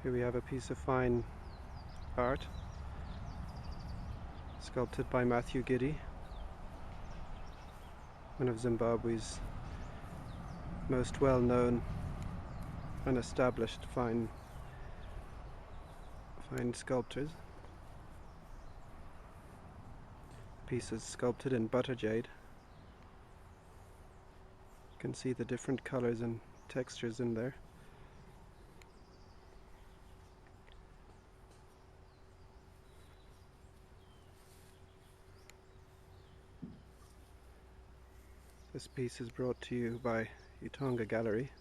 Here we have a piece of fine art sculpted by Matthew Giddy, one of Zimbabwe's most well-known and established fine sculptors. The piece is sculpted in butter jade. You can see the different colors and textures in there. This piece is brought to you by Utonga Gallery.com.